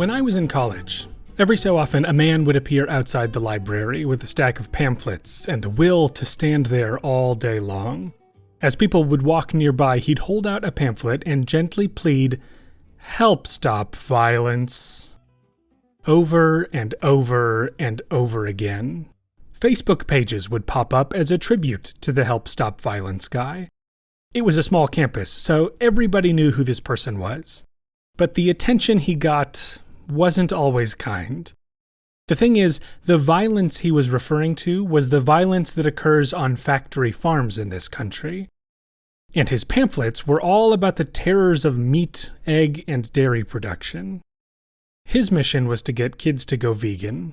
When I was in college, every so often a man would appear outside the library with a stack of pamphlets and the will to stand there all day long. As people would walk nearby, he'd hold out a pamphlet and gently plead, "Help stop violence," over and over and over again. Facebook pages would pop up as a tribute to the Help Stop Violence guy. It was a small campus, so everybody knew who this person was. But the attention he got wasn't always kind. The thing is, the violence he was referring to was the violence that occurs on factory farms in this country. And his pamphlets were all about the terrors of meat, egg, and dairy production. His mission was to get kids to go vegan.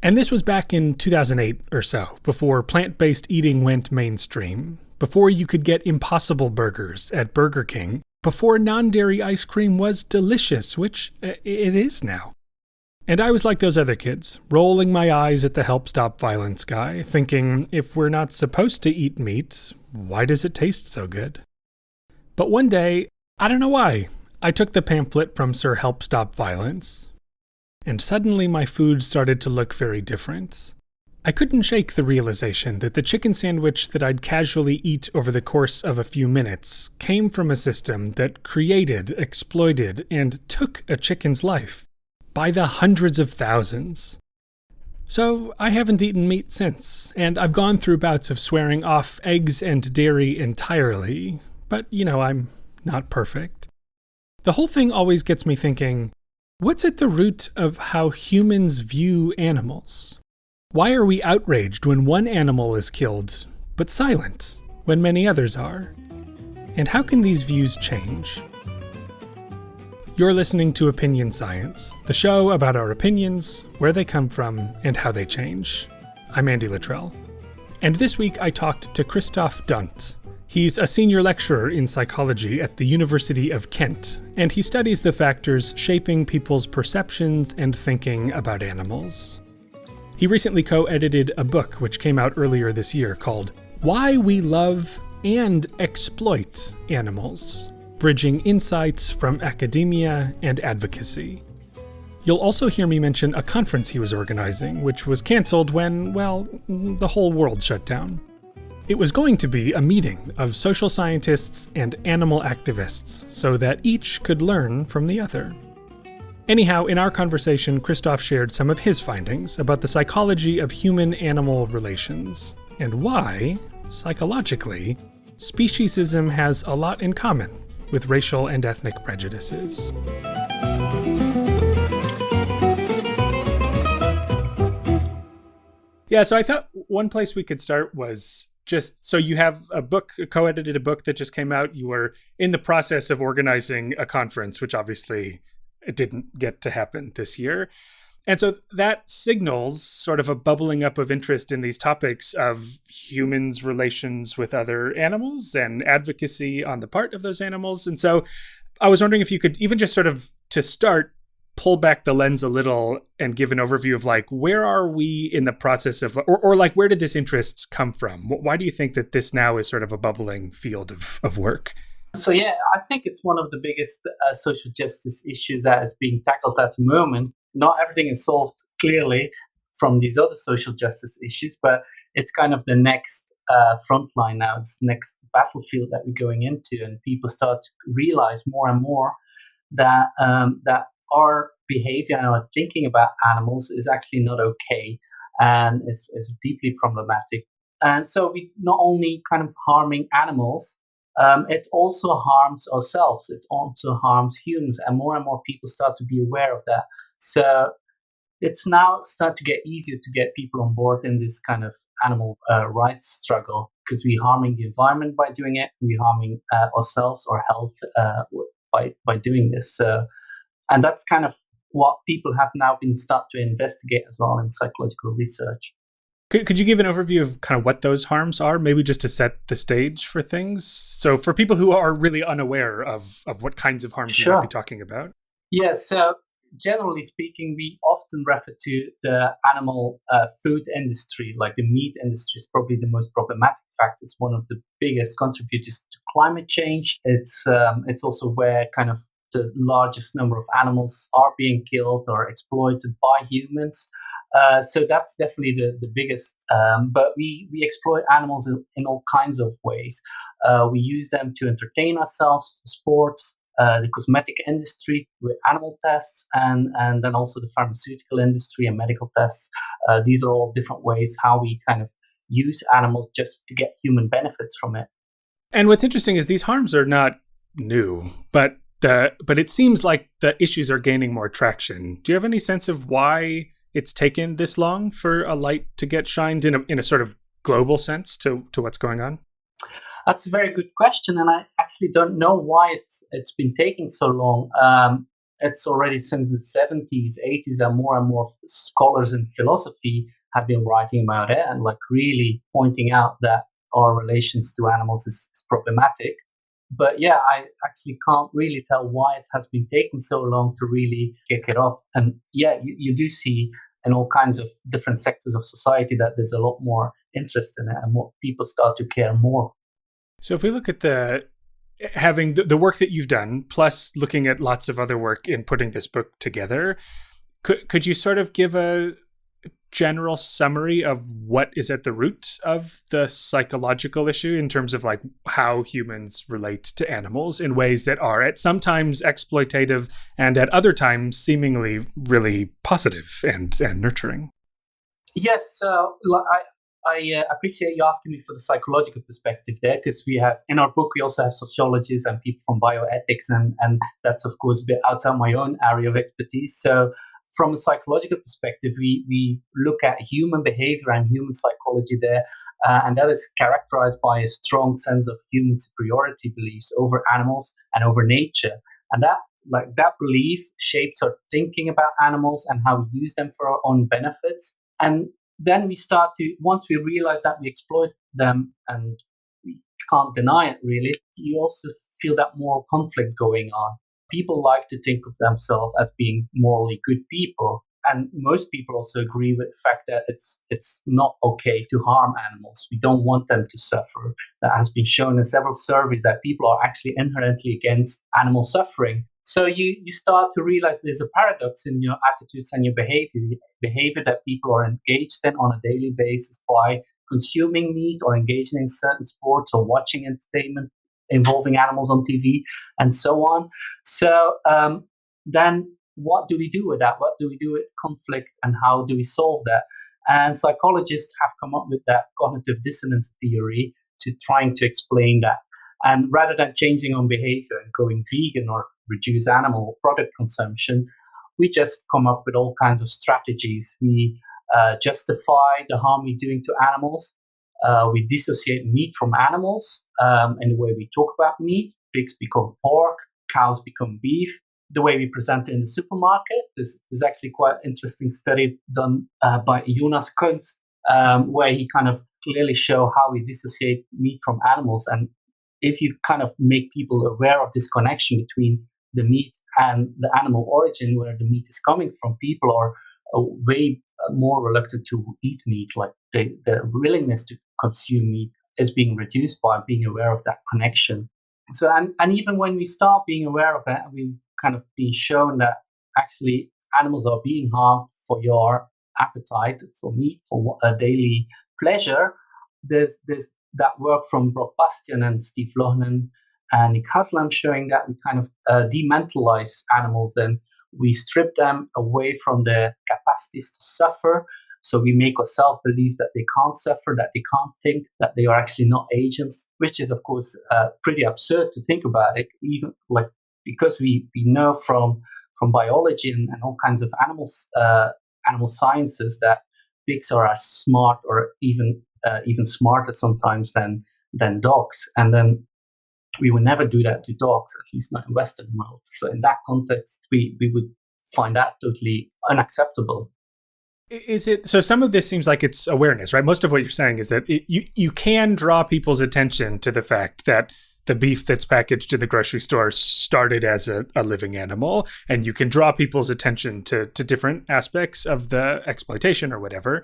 And this was back in 2008 or so, before plant-based eating went mainstream, before you could get Impossible Burgers at Burger King, before non-dairy ice cream was delicious, which it is now. And I was like those other kids, rolling my eyes at the Help Stop Violence guy, thinking, if we're not supposed to eat meat, why does it taste so good? But one day, I don't know why, I took the pamphlet from Sir Help Stop Violence, and suddenly my food started to look very different. I couldn't shake the realization that the chicken sandwich that I'd casually eat over the course of a few minutes came from a system that created, exploited, and took a chicken's life by the hundreds of thousands. So I haven't eaten meat since, and I've gone through bouts of swearing off eggs and dairy entirely, but I'm not perfect. The whole thing always gets me thinking, what's at the root of how humans view animals? Why are we outraged when one animal is killed, but silent when many others are? And how can these views change? You're listening to Opinion Science, the show about our opinions, where they come from, and how they change. I'm Andy Luttrell. And this week I talked to Kristof Dhont. He's a senior lecturer in psychology at the University of Kent, and he studies the factors shaping people's perceptions and thinking about animals. He recently co-edited a book which came out earlier this year called Why We Love and Exploit Animals, Bridging Insights from Academia and Advocacy. You'll also hear me mention a conference he was organizing, which was canceled when, the whole world shut down. It was going to be a meeting of social scientists and animal activists so that each could learn from the other. Anyhow, in our conversation, Kristof shared some of his findings about the psychology of human-animal relations and why, psychologically, speciesism has a lot in common with racial and ethnic prejudices. Yeah, so I thought one place we could start was just, so you have a book, co-edited a book that just came out. You were in the process of organizing a conference, which obviously it didn't get to happen this year. And so that signals sort of a bubbling up of interest in these topics of humans' relations with other animals and advocacy on the part of those animals. And so I was wondering if you could even just sort of, to start, pull back the lens a little and give an overview of where are we in the process of, or where did this interest come from? Why do you think that this now is sort of a bubbling field of work? So yeah, I think it's one of the biggest social justice issues that is being tackled at the moment. Not everything is solved clearly from these other social justice issues, but it's kind of the next front line now. It's the next battlefield that we're going into, and people start to realize more and more that that our behavior and our thinking about animals is actually not okay, and is deeply problematic. And so we not only kind of harming animals, it also harms ourselves. It also harms humans, and more people start to be aware of that. So it's now start to get easier to get people on board in this kind of animal rights struggle, because we're harming the environment by doing it. We're harming ourselves, our health by doing this. And that's kind of what people have now been start to investigate as well in psychological research. Could you give an overview of kind of what those harms are, maybe just to set the stage for things? So for people who are really unaware of what kinds of harms you might be talking about. Yeah, so generally speaking, we often refer to the animal food industry, like the meat industry is probably the most problematic fact. It's one of the biggest contributors to climate change. It's also where kind of the largest number of animals are being killed or exploited by humans. So that's definitely the biggest. But we exploit animals in all kinds of ways. We use them to entertain ourselves for sports, the cosmetic industry with animal tests, and then also the pharmaceutical industry and medical tests. These are all different ways how we kind of use animals just to get human benefits from it. And what's interesting is these harms are not new, but it seems like the issues are gaining more traction. Do you have any sense of why it's taken this long for a light to get shined in a sort of global sense to what's going on? That's a very good question, and I actually don't know why it's been taking so long. It's already since the 70s, 80s, and more scholars in philosophy have been writing about it and like really pointing out that our relations to animals is problematic. But yeah, I actually can't really tell why it has been taking so long to really kick it off. And yeah, you do see in all kinds of different sectors of society that there's a lot more interest in it and more people start to care more. So if we look at having the work that you've done, plus looking at lots of other work in putting this book together, could you sort of give a general summary of what is at the root of the psychological issue in terms of like how humans relate to animals in ways that are at sometimes exploitative and at other times seemingly really positive and nurturing? Yes, so I appreciate you asking me for the psychological perspective there, because we have in our book we also have sociologists and people from bioethics, and that's of course a bit outside my own area of expertise. So from a psychological perspective, we look at human behavior and human psychology there, and that is characterized by a strong sense of human superiority beliefs over animals and over nature. And that belief shapes our thinking about animals and how we use them for our own benefits. And then we start to, once we realize that we exploit them and we can't deny it really, you also feel that moral conflict going on. People like to think of themselves as being morally good people. And most people also agree with the fact that it's not okay to harm animals. We don't want them to suffer. That has been shown in several surveys that people are actually inherently against animal suffering. So you start to realize there's a paradox in your attitudes and your behavior that people are engaged in on a daily basis by consuming meat or engaging in certain sports or watching entertainment involving animals on TV and so on. So then what do we do with that? What do we do with conflict and how do we solve that? And psychologists have come up with that cognitive dissonance theory to trying to explain that. And rather than changing on behavior and going vegan or reduce animal product consumption, we just come up with all kinds of strategies. We justify the harm we're doing to animals. We dissociate meat from animals in the way we talk about meat. Pigs become pork, cows become beef. The way we present it in the supermarket, there's actually quite an interesting study done by Jonas Kunst, where he kind of clearly show how we dissociate meat from animals. And if you kind of make people aware of this connection between the meat and the animal origin, where the meat is coming from, people are way more reluctant to eat meat. Like their willingness to consume meat is being reduced by being aware of that connection. So, and even when we start being aware of it, we've kind of been shown that actually animals are being harmed for your appetite for meat, for a daily pleasure. There's that work from Brock Bastian and Steve Lohnen and Nick Haslam showing that we kind of dementalize animals and we strip them away from their capacities to suffer. So we make ourselves believe that they can't suffer, that they can't think, that they are actually not agents, which is, of course, pretty absurd to think about it, even like because we know from biology and all kinds of animal sciences that pigs are as smart or even smarter sometimes than dogs. And then we would never do that to dogs, at least not in Western world. So in that context, we would find that totally unacceptable. Is it so? Some of this seems like it's awareness, right? Most of what you're saying is that you can draw people's attention to the fact that the beef that's packaged in the grocery store started as a living animal, and you can draw people's attention to different aspects of the exploitation or whatever.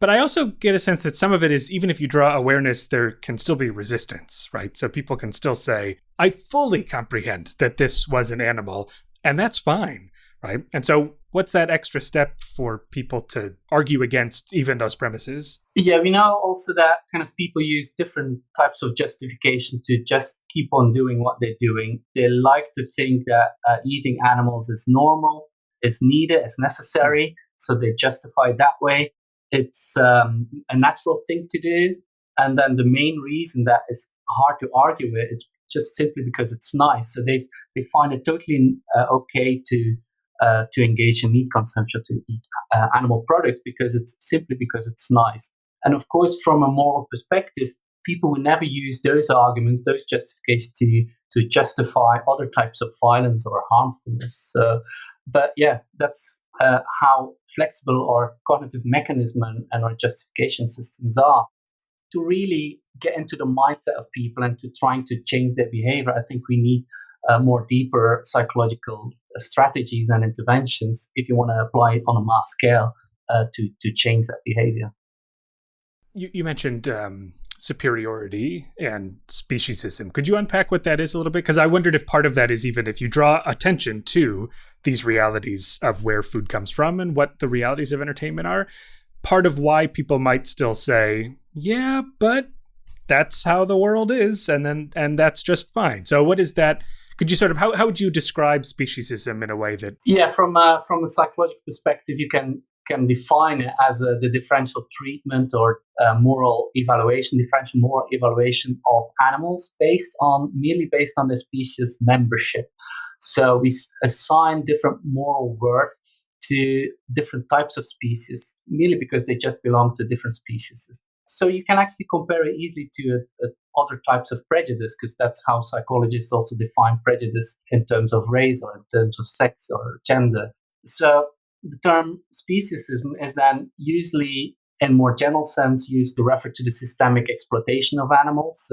But I also get a sense that some of it is, even if you draw awareness, there can still be resistance, right? So people can still say, I fully comprehend that this was an animal, and that's fine, right? And so what's that extra step for people to argue against even those premises? Yeah, we know also that kind of people use different types of justification to just keep on doing what they're doing. They like to think that eating animals is normal, is needed, is necessary, so they justify it that way. It's a natural thing to do. And then the main reason that it's hard to argue with is just simply because it's nice. So they find it totally okay to engage in meat consumption, to eat animal products because it's nice. And of course, from a moral perspective, people will never use those arguments, those justifications to justify other types of violence or harmfulness. But yeah, that's how flexible our cognitive mechanism and our justification systems are. To really get into the mindset of people and to trying to change their behavior, I think we need more deeper psychological strategies and interventions if you want to apply it on a mass scale to change that behavior. You mentioned superiority and speciesism. Could you unpack what that is a little bit? Because I wondered if part of that is even if you draw attention to these realities of where food comes from and what the realities of entertainment are, part of why people might still say, yeah, but that's how the world is, and that's just fine. So what is that? Could you sort of how would you describe speciesism in a way that? Yeah, from a psychological perspective, you can define it as the differential treatment or differential moral evaluation of animals merely based on their species membership. So we assign different moral worth to different types of species merely because they just belong to different species. So you can actually compare it easily to other types of prejudice, because that's how psychologists also define prejudice in terms of race or in terms of sex or gender. So the term speciesism is then usually, in more general sense, used to refer to the systemic exploitation of animals.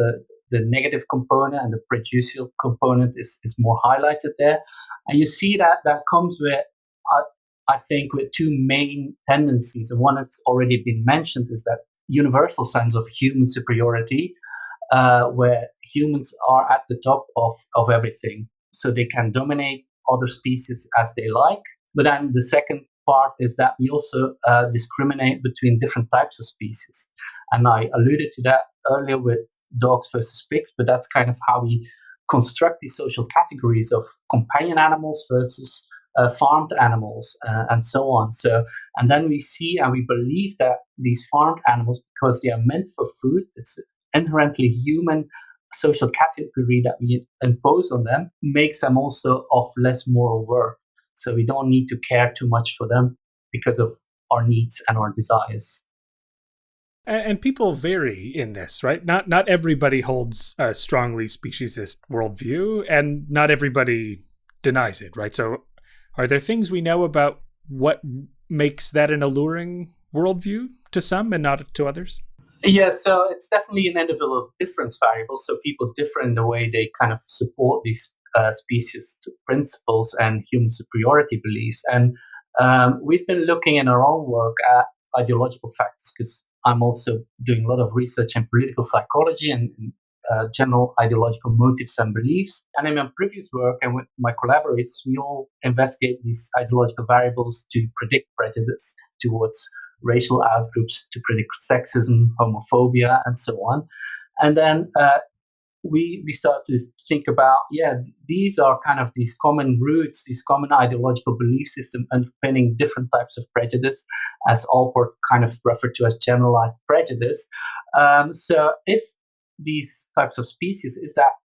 The negative component and the prejudicial component is more highlighted there. And you see that comes with, I think, with two main tendencies. And one that's already been mentioned is that universal sense of human superiority, where humans are at the top of everything. So they can dominate other species as they like. But then the second part is that we also discriminate between different types of species. And I alluded to that earlier with dogs versus pigs, but that's kind of how we construct these social categories of companion animals versus farmed animals and so on. And then we see and we believe that these farmed animals, because they are meant for food, it's inherently human social category that we impose on them, makes them also of less moral worth. So we don't need to care too much for them because of our needs and our desires. And people vary in this, right? Not everybody holds a strongly speciesist worldview, and not everybody denies it, right? So are there things we know about what makes that an alluring worldview to some and not to others? Yeah, so it's definitely an individual difference variable. So people differ in the way they kind of support these species principles and human superiority beliefs. And we've been looking in our own work at ideological factors, because I'm also doing a lot of research in political psychology and general ideological motives and beliefs. And in my previous work and with my collaborators, we all investigate these ideological variables to predict prejudice towards racial outgroups, to predict sexism, homophobia, and so on. And then we start to think about, these are kind of these common roots, these common ideological belief system underpinning different types of prejudice, as Alport kind of referred to as generalized prejudice. So if these types of species,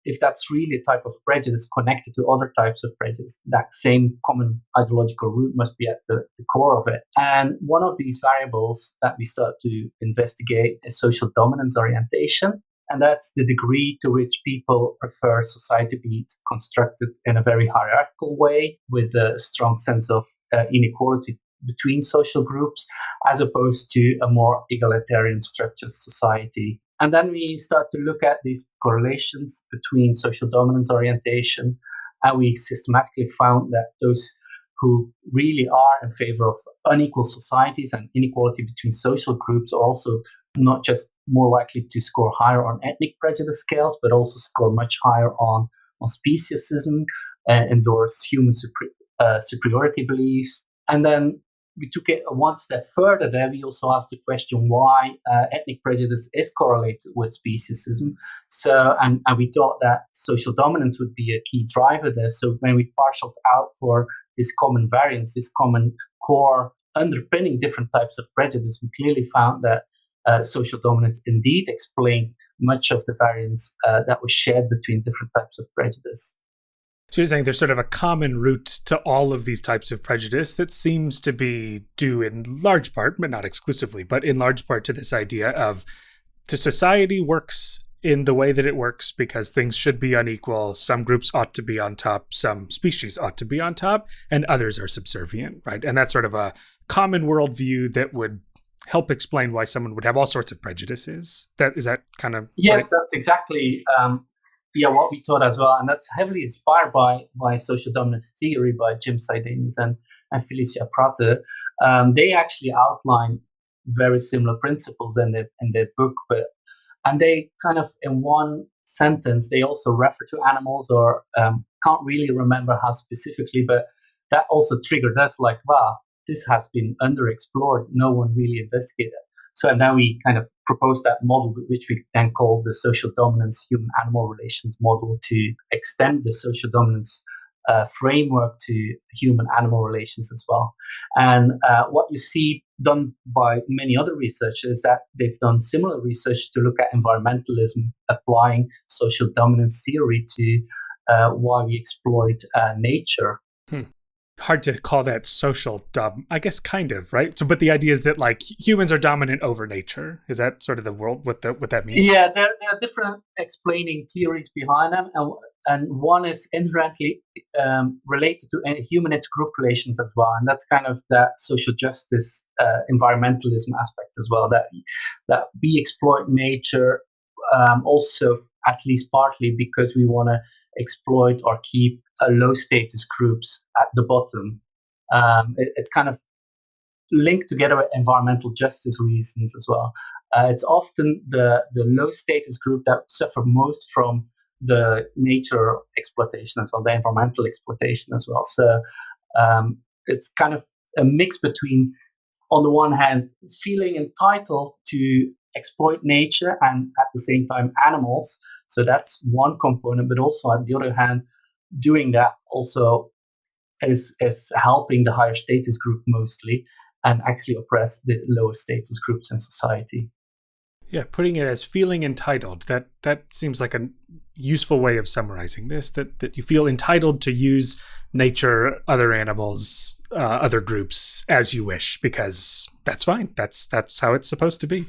if that's really a type of prejudice connected to other types of prejudice, that same common ideological root must be at the core of it. And one of these variables that we start to investigate is social dominance orientation. And that's the degree to which people prefer society to be constructed in a very hierarchical way, with a strong sense of inequality between social groups, as opposed to a more egalitarian structured society. And then we start to look at these correlations between social dominance orientation, and we systematically found that those who really are in favor of unequal societies and inequality between social groups are also not just more likely to score higher on ethnic prejudice scales, but also score much higher on on speciesism, endorse human superiority beliefs. And then we took it one step further there. We also asked the question why ethnic prejudice is correlated with speciesism. So, and we thought that social dominance would be a key driver there. So when we parceled out for this common variance, this common core underpinning different types of prejudice, we clearly found that social dominance indeed explained much of the variance that was shared between different types of prejudice. So you're saying there's sort of a common root to all of these types of prejudice that seems to be due in large part, but not exclusively, but in large part to this idea of the society works in the way that it works because things should be unequal. Some groups ought to be on top, some species ought to be on top, and others are subservient, right? And that's sort of a common worldview that would help explain why someone would have all sorts of prejudices. Is that kind of yes, right? That's exactly what we thought as well, and that's heavily inspired by social dominance theory by Jim Sidanis and Felicia Prater. They actually outline very similar principles in their book, and they kind of in one sentence they also refer to animals, or can't really remember how specifically, but that also triggered us like, wow, this has been underexplored. No one really investigated. So and then we kind of proposed that model, which we then called the social dominance human-animal relations model, to extend the social dominance framework to human-animal relations as well. And what you see done by many other researchers is that they've done similar research to look at environmentalism, applying social dominance theory to why we exploit nature. Hard to call that social I guess kind of, right? So, but the idea is that like humans are dominant over nature. Is that sort of the world, what that means? Yeah, there are different explaining theories behind them, and one is inherently related to human intergroup relations as well, and that's kind of that social justice, environmentalism aspect as well. That we exploit nature, also at least partly because we want to exploit or keep low status groups at the bottom. It's kind of linked together with environmental justice reasons as well. It's often the low status group that suffer most from the nature exploitation as well, the environmental exploitation as well. So it's kind of a mix between, on the one hand, feeling entitled to exploit nature and at the same time animals. So that's one component, but also on the other hand, doing that also is helping the higher status group mostly, and actually oppress the lower status groups in society. Yeah, putting it as feeling entitled, that seems like a useful way of summarizing this, that you feel entitled to use nature, other animals, other groups as you wish, because that's fine. That's how it's supposed to be.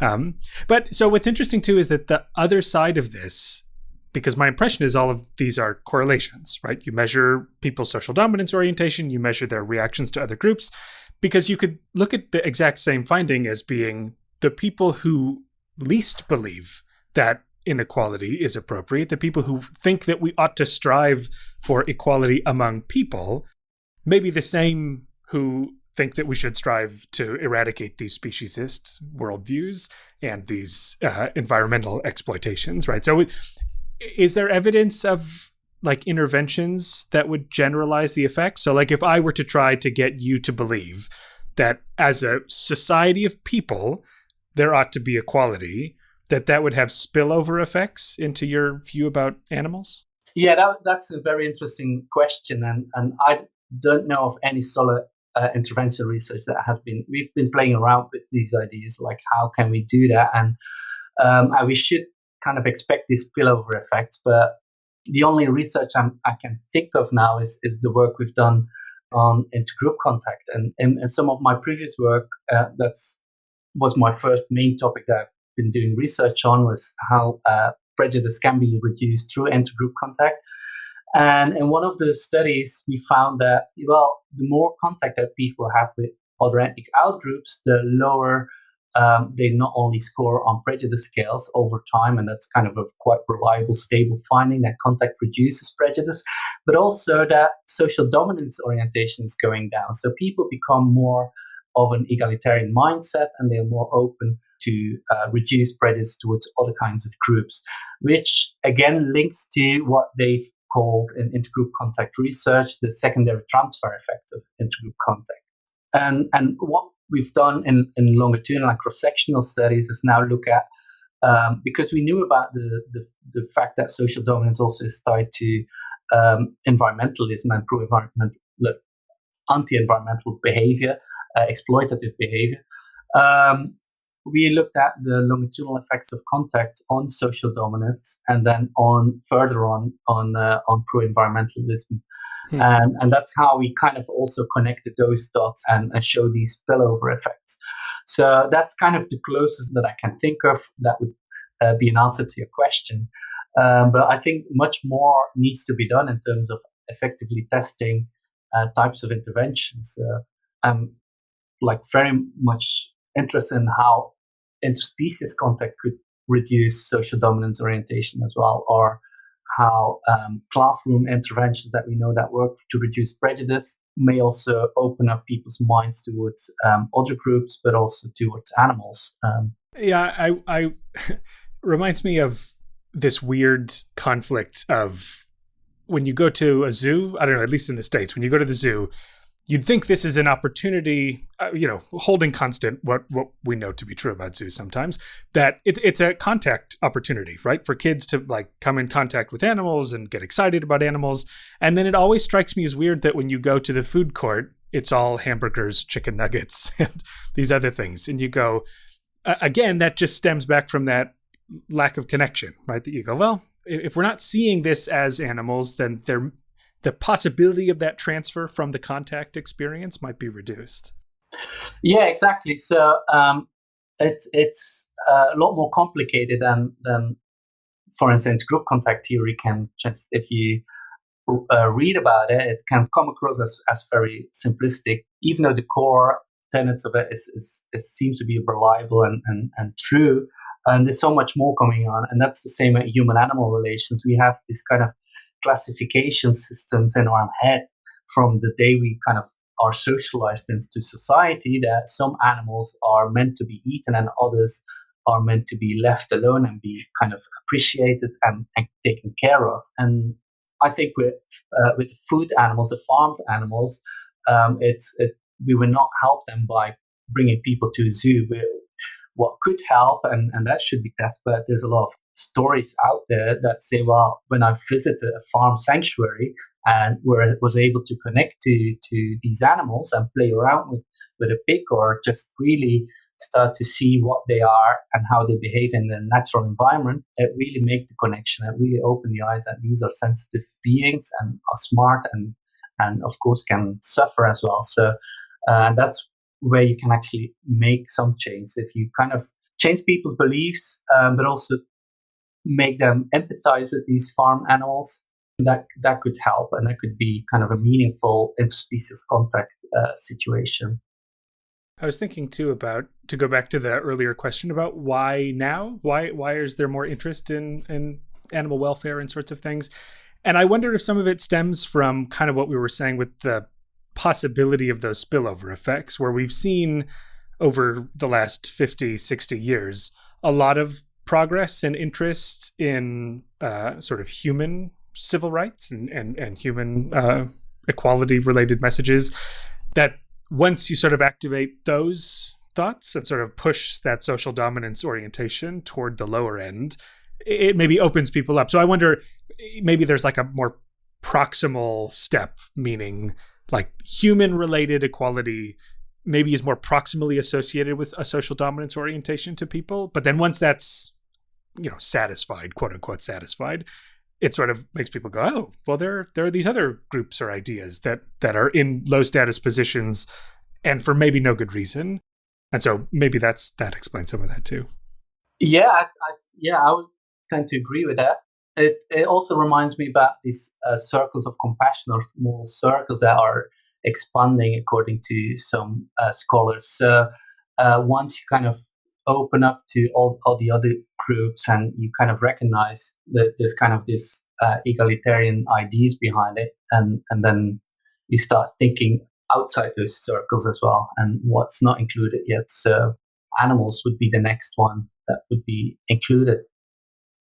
But so what's interesting too is that the other side of this, because my impression is all of these are correlations, right? You measure people's social dominance orientation, you measure their reactions to other groups, because you could look at the exact same finding as being the people who least believe that inequality is appropriate, the people who think that we ought to strive for equality among people, may be the same who think that we should strive to eradicate these speciesist worldviews and these environmental exploitations, right? So is there evidence of like interventions that would generalize the effect? So like if I were to try to get you to believe that as a society of people, there ought to be equality, that would have spillover effects into your view about animals? Yeah, that's a very interesting question. And I don't know of any solid intervention research that has been, we've been playing around with these ideas, like how can we do that? And we should kind of expect these spillover effects, but the only research I can think of now is the work we've done on intergroup contact. And in some of my previous work, was my first main topic that I've been doing research on, was how prejudice can be reduced through intergroup contact. And in one of the studies, we found that, well, the more contact that people have with other ethnic outgroups, the lower they not only score on prejudice scales over time, and that's kind of a quite reliable, stable finding that contact reduces prejudice, but also that social dominance orientation is going down. So people become more of an egalitarian mindset, and they're more open to reduce prejudice towards other kinds of groups, which again links to what they called in intergroup contact research the secondary transfer effect of intergroup contact. And what we've done in longitudinal and cross-sectional studies is now look at, because we knew about the fact that social dominance also is tied to environmentalism and pro-environmental, anti-environmental behavior, exploitative behavior. We looked at the longitudinal effects of contact on social dominance, and then further on pro-environmentalism. And that's how we kind of also connected those dots and show these spillover effects. So that's kind of the closest that I can think of that would be an answer to your question. But I think much more needs to be done in terms of effectively testing types of interventions. I'm very much interested in how interspecies contact could reduce social dominance orientation as well, or how classroom interventions that we know that work to reduce prejudice may also open up people's minds towards other groups, but also towards animals. I reminds me of this weird conflict of when you go to a zoo. I don't know, at least in the States, when you go to the zoo, you'd think this is an opportunity, holding constant what we know to be true about zoos sometimes, that it's a contact opportunity, right? For kids to come in contact with animals and get excited about animals. And then it always strikes me as weird that when you go to the food court, it's all hamburgers, chicken nuggets, and these other things. And you go, again, that just stems back from that lack of connection, right? That you go, well, if we're not seeing this as animals, then the possibility of that transfer from the contact experience might be reduced. Yeah, exactly. So it's a lot more complicated than for instance, group contact theory can just, if you read about it, it can come across as very simplistic, even though the core tenets of it seems to be reliable and true. And there's so much more going on. And that's the same with human-animal relations. We have this kind of classification systems in our head from the day we kind of are socialized into society, that some animals are meant to be eaten and others are meant to be left alone and be kind of appreciated and taken care of. And I think with food animals, the farmed animals, we will not help them by bringing people to a zoo. What could help, and that should be tested, but there's a lot of stories out there that say, well, when I visited a farm sanctuary and was able to connect to these animals and play around with a pig, or just really start to see what they are and how they behave in the natural environment, it really make the connection. It really open the eyes that these are sensitive beings and are smart and of course can suffer as well. So that's where you can actually make some change. If you kind of change people's beliefs, but also make them empathize with these farm animals, that could help, and that could be kind of a meaningful interspecies contact situation. I was thinking too about, to go back to the earlier question about why now? Why is there more interest in animal welfare and sorts of things? And I wonder if some of it stems from kind of what we were saying with the possibility of those spillover effects, where we've seen over the last 50, 60 years, a lot of progress and interest in sort of human civil rights and human equality related messages, that once you sort of activate those thoughts and sort of push that social dominance orientation toward the lower end, it maybe opens people up. So I wonder, maybe there's a more proximal step, meaning human related equality maybe is more proximally associated with a social dominance orientation to people. But then once that's, satisfied, quote unquote satisfied, it sort of makes people go, oh, well, there are these other groups or ideas that are in low status positions and for maybe no good reason. And so maybe that explains some of that too. Yeah, I would tend to agree with that. It also reminds me about these circles of compassion, or small circles that are expanding according to some scholars. So once you kind of open up to all the other groups and you kind of recognize that there's kind of this egalitarian ideas behind it, and then you start thinking outside those circles as well and what's not included yet. So animals would be the next one that would be included.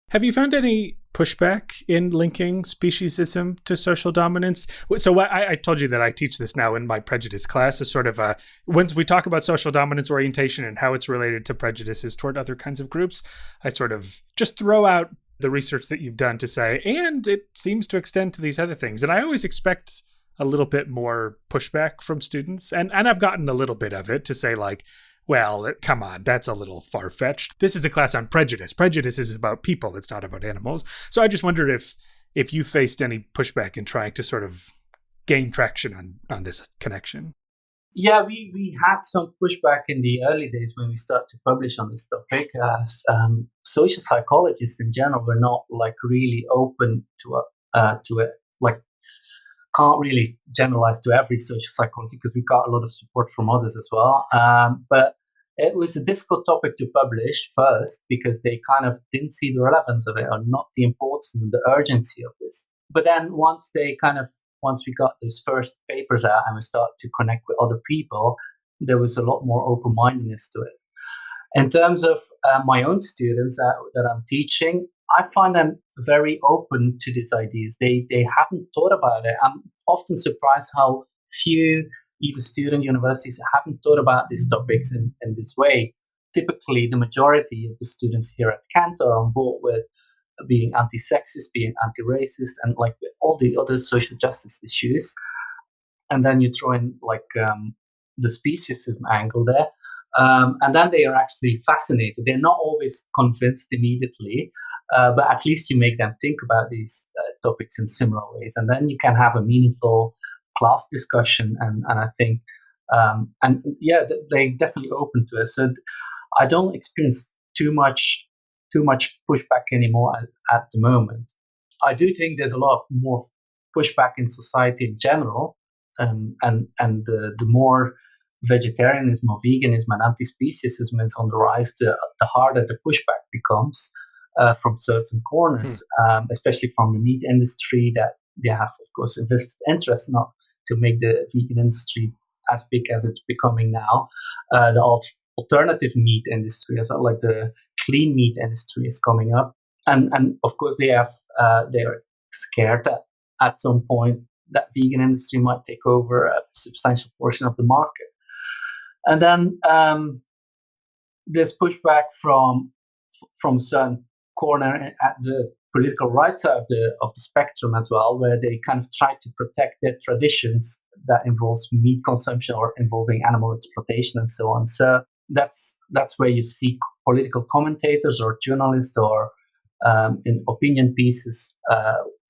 Have you found any pushback in linking speciesism to social dominance? So I told you that I teach this now in my prejudice class as sort of once we talk about social dominance orientation and how it's related to prejudices toward other kinds of groups, I sort of just throw out the research that you've done to say, and it seems to extend to these other things. And I always expect a little bit more pushback from students. And I've gotten a little bit of it to say like, well, come on, that's a little far-fetched. This is a class on prejudice. Prejudice is about people. It's not about animals. So I just wondered if you faced any pushback in trying to sort of gain traction on this connection. Yeah, we had some pushback in the early days when we started to publish on this topic. Social psychologists in general were not like really open to it. Like, can't really generalize to every social psychology because we got a lot of support from others as well. But it was a difficult topic to publish first because they kind of didn't see the relevance of it or not the importance and the urgency of this. But then once we got those first papers out and we started to connect with other people, there was a lot more open-mindedness to it. In terms of my own students that I'm teaching, I find them very open to these ideas. They haven't thought about it. I'm often surprised how few, even student universities, haven't thought about these topics in this way. Typically, the majority of the students here at Kent are on board with being anti-sexist, being anti-racist, and like all the other social justice issues. And then you throw in like the speciesism angle there. And then they are actually fascinated. They're not always convinced immediately, but at least you make them think about these topics in similar ways. And then you can have a meaningful class discussion. And I think, they're definitely open to it. So I don't experience too much pushback anymore at the moment. I do think there's a lot more pushback in society in general. And the more vegetarianism or veganism and anti-speciesism is on the rise, the harder the pushback becomes from certain corners, especially from the meat industry that they have, of course, a vested interest not to make the vegan industry as big as it's becoming now. The alternative meat industry as well, like the clean meat industry is coming up. And of course, they are scared that at some point that vegan industry might take over a substantial portion of the market. And then there's pushback from a certain corner at the political right side of the spectrum as well, where they kind of try to protect their traditions that involves meat consumption or involving animal exploitation and so on. So that's where you see political commentators or journalists or in opinion pieces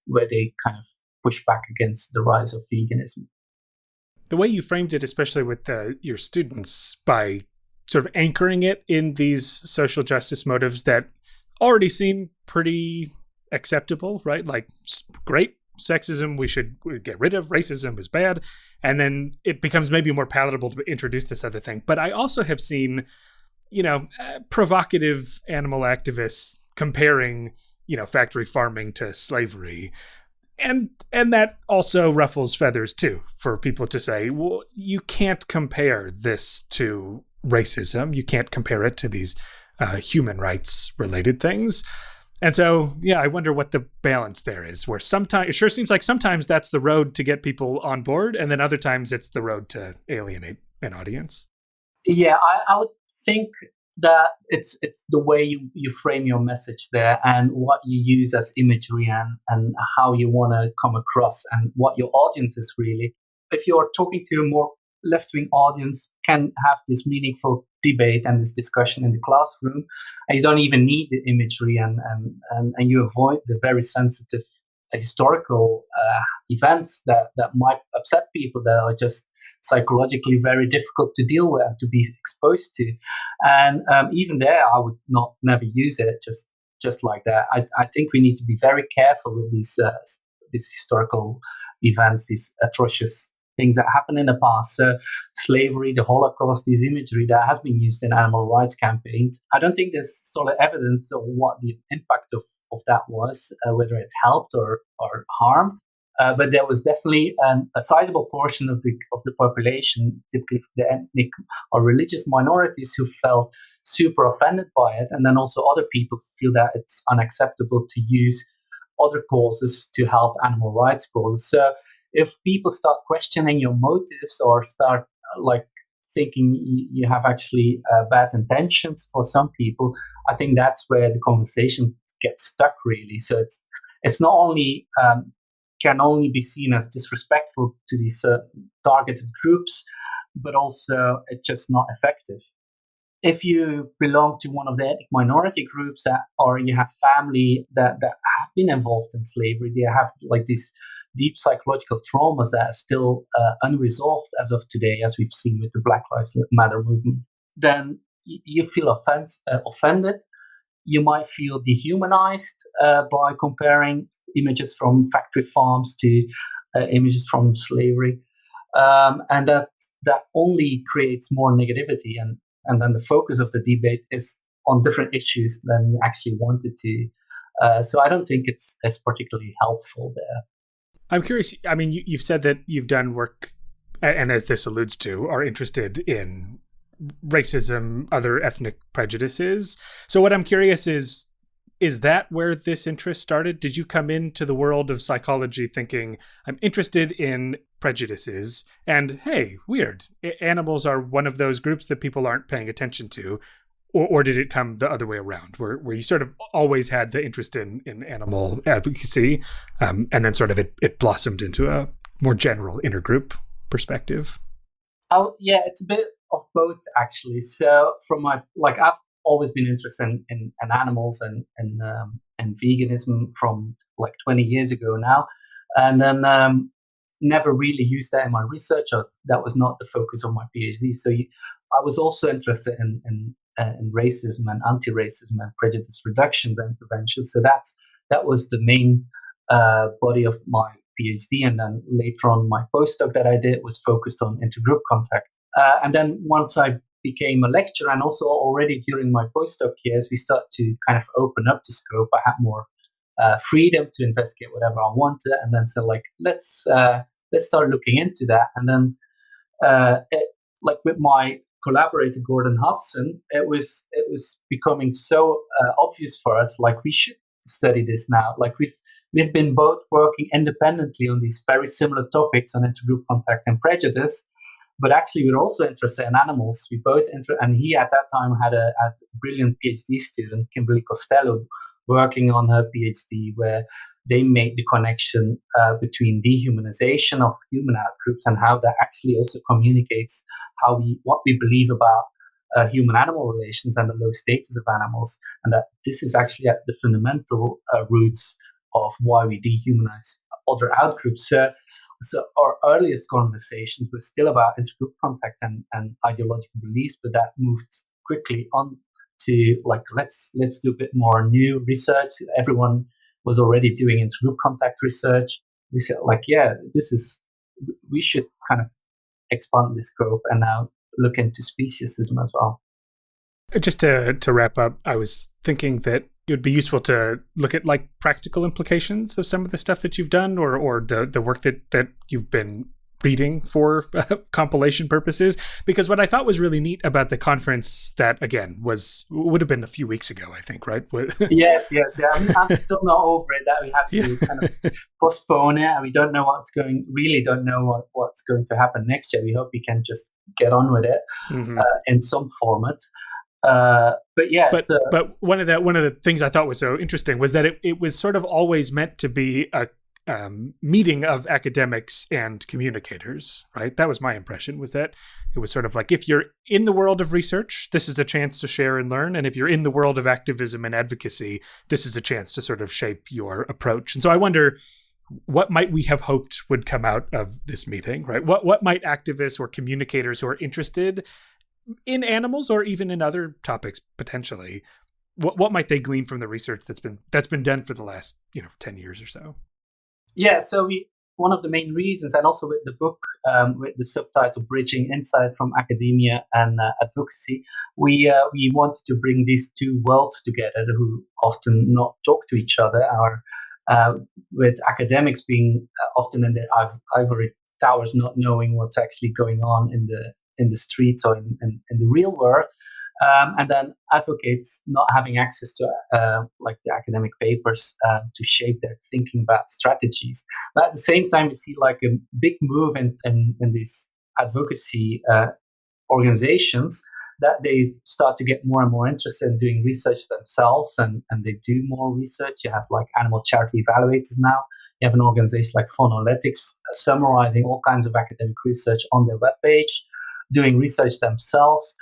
where they kind of push back against the rise of veganism. The way you framed it, especially with your students, by sort of anchoring it in these social justice motives that already seem pretty acceptable, right? Like, great, sexism, we should get rid of, racism is bad. And then it becomes maybe more palatable to introduce this other thing. But I also have seen, provocative animal activists comparing, factory farming to slavery. And that also ruffles feathers, too, for people to say, well, you can't compare this to racism. You can't compare it to these human rights related things. And so, I wonder what the balance there is, where sometimes it sure seems like sometimes that's the road to get people on board, and then other times it's the road to alienate an audience. Yeah, I would think that it's the way you frame your message there and what you use as imagery and how you want to come across and what your audience is really. If you're talking to a more left-wing audience, can have this meaningful debate and this discussion in the classroom, and you don't even need the imagery and you avoid the very sensitive historical events that might upset people that are just psychologically very difficult to deal with and to be exposed to. And even there, I would never use it just like that. I think we need to be very careful with these historical events, these atrocious things that happened in the past. Slavery, the Holocaust, this imagery that has been used in animal rights campaigns. I don't think there's solid evidence of what the impact of that was, whether it helped or harmed. But there was definitely a sizable portion of the population, typically the ethnic or religious minorities, who felt super offended by it. And then also other people feel that it's unacceptable to use other causes to help animal rights causes. So if people start questioning your motives or start like thinking you have actually bad intentions for some people, I think that's where the conversation gets stuck really. So it's not only can only be seen as disrespectful to these targeted groups, but also it's just not effective. If you belong to one of the ethnic minority groups or you have family that have been involved in slavery, they have like these deep psychological traumas that are still unresolved as of today, as we've seen with the Black Lives Matter movement, then you feel offended. You might feel dehumanized by comparing images from factory farms to images from slavery. And that only creates more negativity. And then the focus of the debate is on different issues than you actually wanted to. So I don't think it's particularly helpful there. I'm curious. I mean, you've said that you've done work, and as this alludes to, are interested in racism, other ethnic prejudices. So what I'm curious is that where this interest started? Did you come into the world of psychology thinking, I'm interested in prejudices, and hey, weird, animals are one of those groups that people aren't paying attention to? Or did it come the other way around, where you sort of always had the interest in animal advocacy, and then sort of it blossomed into a more general intergroup perspective? Oh, yeah, it's a bit of both, actually. So from I've always been interested in animals and veganism from like 20 years ago now. And then never really used that in my research, or that was not the focus of my PhD. So I was also interested in racism and anti-racism and prejudice reductions and interventions. So that was the main body of my PhD. And then later on, my postdoc that I did was focused on intergroup contact. And then once I became a lecturer, and also already during my postdoc years, we started to kind of open up the scope. I had more freedom to investigate whatever I wanted, and then so like let's start looking into that. And then like with my collaborator Gordon Hudson, it was becoming so obvious for us, like we should study this now. Like we've been both working independently on these very similar topics on intergroup contact and prejudice, but actually we're also interested in animals. We both and he at that time had a brilliant PhD student, Kimberly Costello, working on her PhD, where they made the connection between dehumanization of human outgroups and how that actually also communicates what we believe about human-animal relations and the low status of animals, and that this is actually at the fundamental roots of why we dehumanize other outgroups. So our earliest conversations were still about intergroup contact and ideological beliefs, but that moved quickly on to like let's do a bit more new research. Everyone was already doing intergroup contact research. We said like, yeah, we should kind of expand the scope and now look into speciesism as well. Just to wrap up, I was thinking that it would be useful to look at like practical implications of some of the stuff that you've done, or the work that you've been reading for compilation purposes. Because what I thought was really neat about the conference, that again would have been a few weeks ago, I think, right? Yes. I'm still not over it that we have to kind of postpone it, and we don't know what's going to happen next year. We hope we can just get on with it in some format. But one of the things I thought was so interesting was that it was sort of always meant to be a meeting of academics and communicators, right? That was my impression, was that it was sort of like, if you're in the world of research, this is a chance to share and learn. And if you're in the world of activism and advocacy, this is a chance to sort of shape your approach. And so I wonder, what might we have hoped would come out of this meeting, right? What might activists or communicators who are interested in animals or even in other topics potentially, what might they glean from the research that's been done for the last 10 years or so? Yeah, so one of the main reasons, and also with the book, with the subtitle "Bridging Insight from Academia and Advocacy," we wanted to bring these two worlds together, who often not talk to each other, or with academics being often in their ivory towers, not knowing what's actually going on in the streets or in the real world. And then advocates not having access to like the academic papers to shape their thinking about strategies. But at the same time, you see like a big move in these advocacy organizations, that they start to get more and more interested in doing research themselves, and they do more research. You have like animal charity evaluators now. You have an organization like Phonolytics summarizing all kinds of academic research on their webpage, doing research themselves.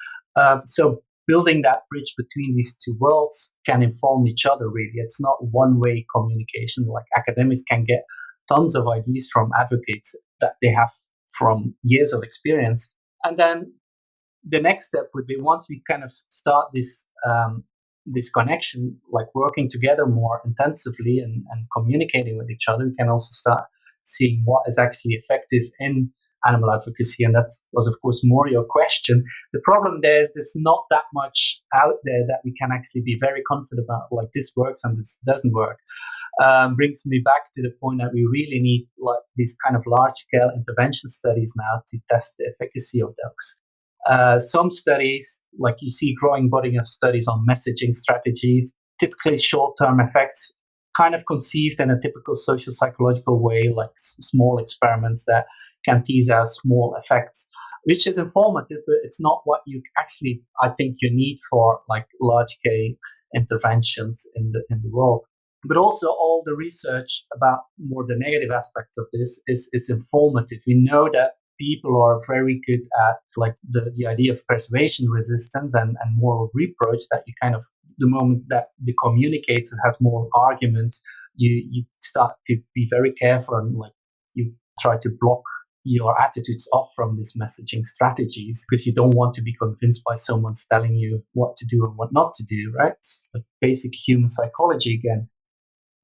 So building that bridge between these two worlds can inform each other, really. It's not one-way communication. Like academics can get tons of ideas from advocates that they have from years of experience. And then the next step would be, once we kind of start this connection, like working together more intensively and communicating with each other, we can also start seeing what is actually effective in animal advocacy. And that was, of course, more your question. The problem there is there's not that much out there that we can actually be very confident about, like this works and this doesn't work. Brings me back to the point that we really need like these kind of large-scale intervention studies now to test the efficacy of those. Some studies, like you see growing body of studies on messaging strategies, typically short-term effects, kind of conceived in a typical social psychological way, like small experiments that can tease out small effects, which is informative, but it's not what you actually, I think, you need for like large-scale interventions in the world. But also all the research about more the negative aspects of this is informative. We know that people are very good at like the idea of persuasion resistance and moral reproach, that you kind of, the moment that the communicator has moral arguments, you start to be very careful and like you try to block your attitudes off from these messaging strategies, because you don't want to be convinced by someone's telling you what to do and what not to do, right? It's like basic human psychology again.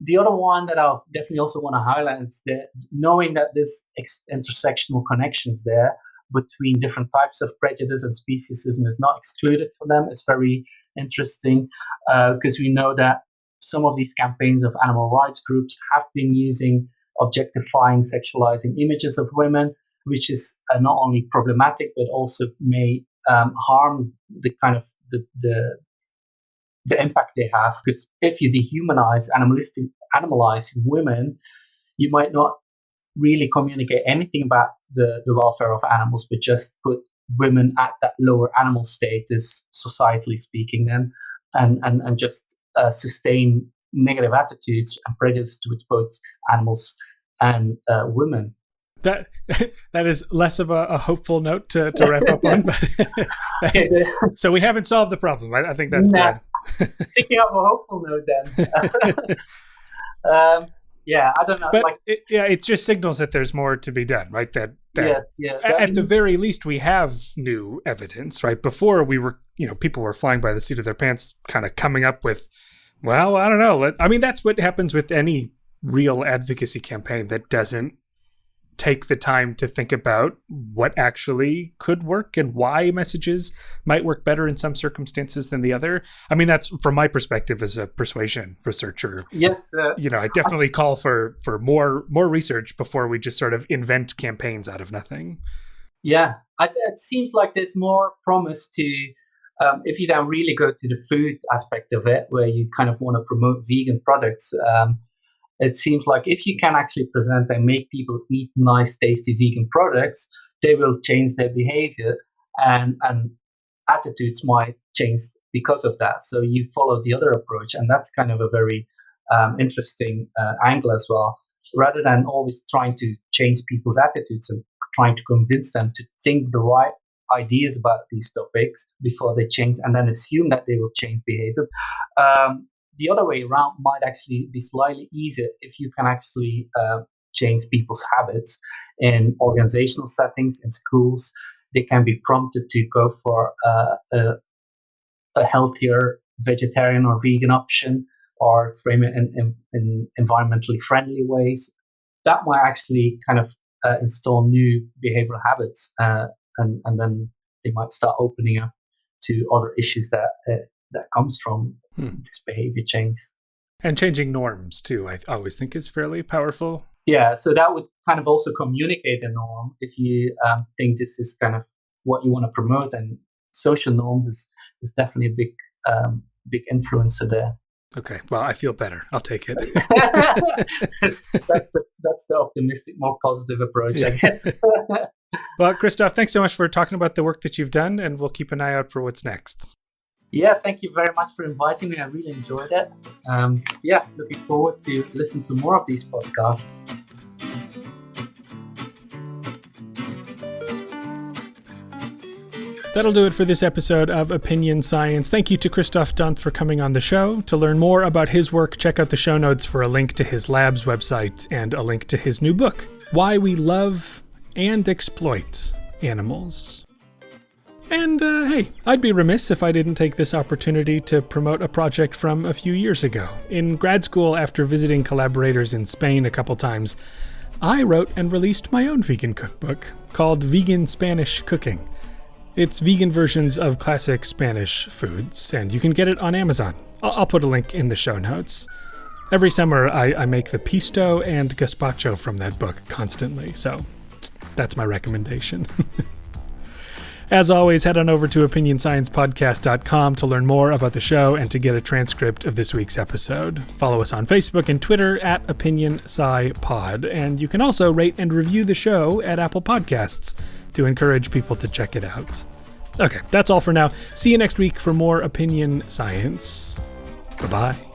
The other one that I'll definitely also want to highlight is that knowing that this intersectional connections there between different types of prejudice and speciesism is not excluded for them is very interesting, because we know that some of these campaigns of animal rights groups have been using objectifying, sexualizing images of women, which is not only problematic but also may harm the kind of the impact they have. Because if you dehumanize, animalize women, you might not really communicate anything about the welfare of animals, but just put women at that lower animal status, societally speaking, then, and just sustain negative attitudes and prejudice towards both animals and women. That is less of a hopeful note to wrap up on. But so we haven't solved the problem. I think that's Picking up a hopeful note then. I don't know. But it just signals that there's more to be done, right? That at the very least we have new evidence, right? Before we were, people were flying by the seat of their pants, kind of coming up with, well, I don't know. I mean, that's what happens with any real advocacy campaign that doesn't take the time to think about what actually could work and why messages might work better in some circumstances than the other. I mean, that's from my perspective as a persuasion researcher. Yes. I definitely call for more research before we just sort of invent campaigns out of nothing. Yeah. It seems like there's more promise to, if you then really go to the food aspect of it, where you kind of want to promote vegan products, it seems like if you can actually present and make people eat nice, tasty vegan products, they will change their behavior, and attitudes might change because of that. So you follow the other approach, and that's kind of a very interesting angle as well. Rather than always trying to change people's attitudes and trying to convince them to think the right ideas about these topics before they change, and then assume that they will change behavior. The other way around might actually be slightly easier if you can actually change people's habits in organizational settings, in schools. They can be prompted to go for a healthier vegetarian or vegan option, or frame it in environmentally friendly ways. That might actually kind of install new behavioral habits, and then they might start opening up to other issues that comes from this behavior change. And changing norms too, I always think is fairly powerful. Yeah, so that would kind of also communicate a norm. If you think this is kind of what you want to promote, and social norms is is definitely a big influencer there. Okay, well, I feel better. I'll take it. That's the optimistic, more positive approach, I guess. Well, Kristof, thanks so much for talking about the work that you've done, and we'll keep an eye out for what's next. Yeah, thank you very much for inviting me. I really enjoyed it. Looking forward to listen to more of these podcasts. That'll do it for this episode of Opinion Science. Thank you to Kristof Dhont for coming on the show. To learn more about his work, check out the show notes for a link to his lab's website and a link to his new book, Why We Love and Exploit Animals. And hey, I'd be remiss if I didn't take this opportunity to promote a project from a few years ago. In grad school, after visiting collaborators in Spain a couple times, I wrote and released my own vegan cookbook called Vegan Spanish Cooking. It's vegan versions of classic Spanish foods, and you can get it on Amazon. I'll put a link in the show notes. Every summer, I make the pisto and gazpacho from that book constantly, so that's my recommendation. As always, head on over to opinionsciencepodcast.com to learn more about the show and to get a transcript of this week's episode. Follow us on Facebook and Twitter at OpinionSciPod, and you can also rate and review the show at Apple Podcasts to encourage people to check it out. Okay, that's all for now. See you next week for more Opinion Science. Bye-bye.